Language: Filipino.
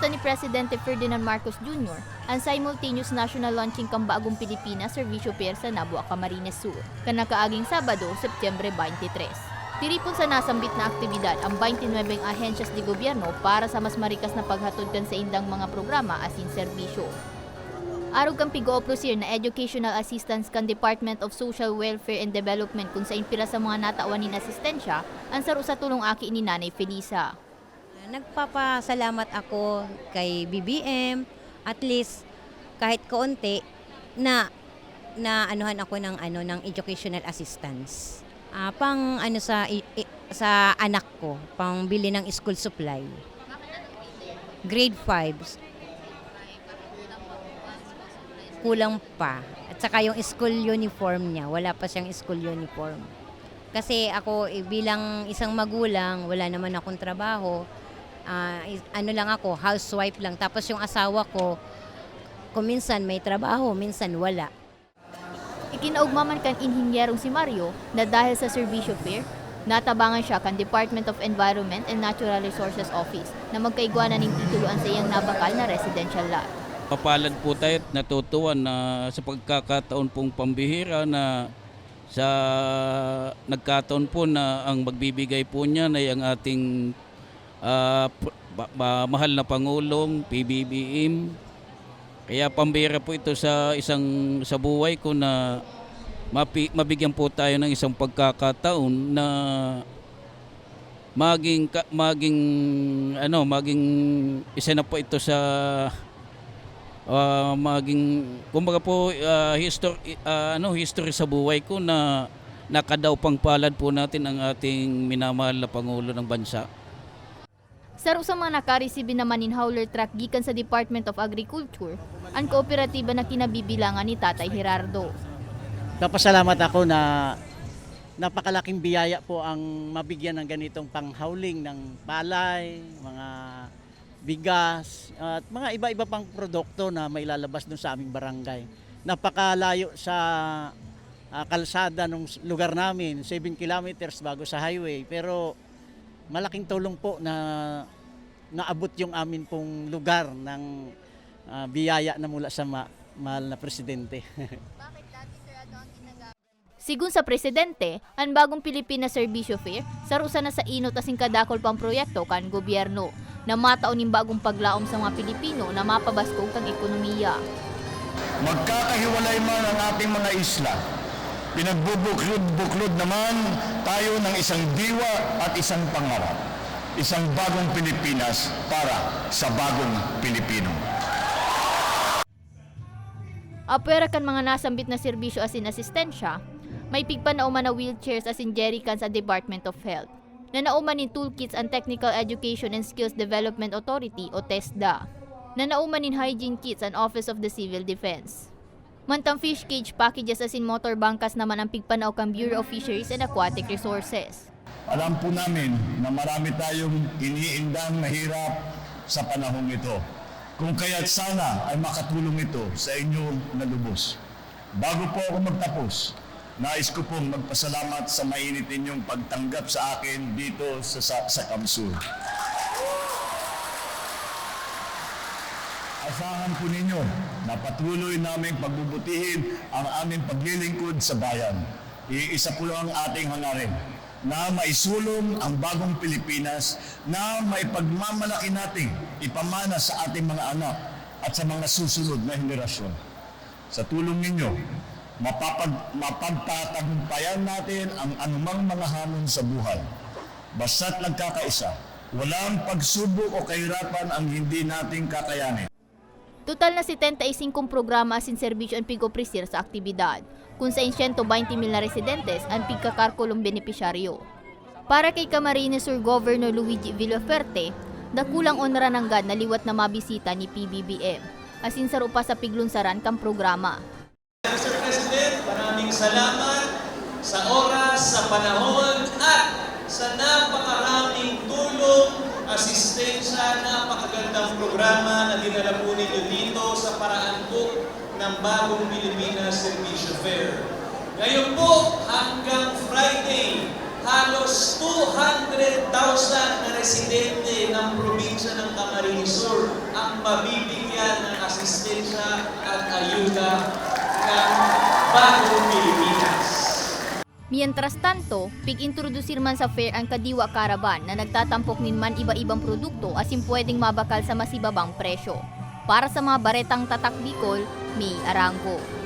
ni Presidente Ferdinand Marcos Jr. ang simultaneous national launching kang Bagong Pilipinas Servicio Fair sa Nabua, Camarines Sur, kanakaaging Sabado, Setyembre 23. Tiripon sa nasambit na aktibidad ang 29 ahensyas de gobyerno para sa mas marikas na paghatod kan sa indang mga programa asin serbisyo. Arog kang pigo-oprosir na educational assistance kan Department of Social Welfare and Development kung sa impira sa mga nataawanin asistensya ang saro sa tulong aki ni Nanay Felisa. Nagpapasalamat ako kay BBM, at least kahit kaunti na anuhan ako ng educational assistance. Pang sa anak ko, pang bili ng school supply. Grade 5. Kulang pa. At saka yung school uniform niya, wala pa siyang school uniform. Kasi ako bilang isang magulang, wala naman akong trabaho. Lang ako, housewife lang. Tapos yung asawa ko, kung minsan may trabaho, minsan wala. Ikinaugmaman kan inhinyerong si Mario na dahil sa Servicio Fair, natabangan siya kan Department of Environment and Natural Resources Office na magkaigwanan ng tituloan sa iyang nabakal na residential lot. Papalad po tayo at natutuwa na sa pagkakataon pong pambihira na sa nagkataon po na ang magbibigay po niya na ang ating mahal na Pangulong, PBBM. Kaya pambihira po ito sa buhay ko na mabigyan po tayo ng isang pagkakataon na maging isa na po ito sa kumbaga po history sa buhay ko na nakadaw pang palad po natin ang ating minamahal na Pangulo ng bansa. Saro sa mga nakaresibin naman in hauler truck gikan sa Department of Agriculture, ang kooperatiba na kinabibilangan ni Tatay Gerardo. Napasalamat ako na napakalaking biyaya po ang mabigyan ng ganitong panghauling ng palay, mga bigas, at mga iba-iba pang produkto na may lalabas dun sa aming barangay. Napakalayo sa kalsada ng lugar namin, 7 kilometers bago sa highway, pero malaking tulong po na naabot yung amin pong lugar ng biyaya na mula sa mahal na Presidente. Sigun sa Presidente, ang Bagong Pilipinas Servicio Fair, sarusa na sa inot asing kadakol pang proyekto kan gobyerno na mataon ng bagong paglaom sa mga Pilipino na mapabaskog kang ekonomiya. Magkakahiwalay man ang ating mga isla, pinagbubuklod naman tayo ng isang diwa at isang pangarap. Isang bagong Pilipinas para sa bagong Pilipino. Apera kan mga nasambit na serbisyo asin asistensya, may pigpan na uman na wheelchairs asin jerrycans sa Department of Health, na nauman ni Toolkits ang Technical Education and Skills Development Authority o TESDA, na nauman ni Hygiene Kits ang Office of the Civil Defense. Mantang fish cage packages asin motor bangkas naman ang pigpanaw kang Bureau of Fisheries and Aquatic Resources. Alam po namin na marami tayong iniindang na hirap sa panahong ito. Kung kaya't sana ay makatulong ito sa inyong nalubos. Bago po ako magtapos, nais ko pong magpasalamat sa mainit ninyong pagtanggap sa akin dito sa Kamsur. Asahan po ninyo na patuloy naming pagbubutihin ang aming paglilingkod sa bayan. Iisa po ang ating hangarin na maisulong ang bagong Pilipinas na maipagmamalaki nating ipamana sa ating mga anak at sa mga susunod na henerasyon. Sa tulong ninyo, mapagtatagumpayan natin ang anumang mga hamon sa buhay. Basta't nagkakaisa, walang pagsubok o kahirapan ang hindi nating kakayanin. Total na 75 programa asin serbisyo ang pig-opresir sa aktibidad, kung sa 120,000 na residentes ang pigkakarkulong benepisyaryo. Para kay Camarines Sur Governor Luigi Villaferte, dakulang onra ng GAD na liwat na mabisita ni PBBM, asin saro pa sa piglunsaran kang programa. Mr. President, maraming salamat sa oras, sa panahon at sa napakaraming tulong, asistensya, napakagandang programa na dinala po ninyo dito sa paraan po ng Bagong Pilipinas Servicio Fair. Ngayon po, hanggang Friday, halos 200,000 na residente ng probinsya ng Camarines Sur ang mabibigyan ng asistensya at ayuda ng bagong Pilipinas. Mientras tanto, pig-introducir man sa fair ang Kadiwa Caravan na nagtatampok ninman iba-ibang produkto asin pwedeng mabakal sa mas ibabang presyo. Para sa mga baretang tatak Bicol, May Arango.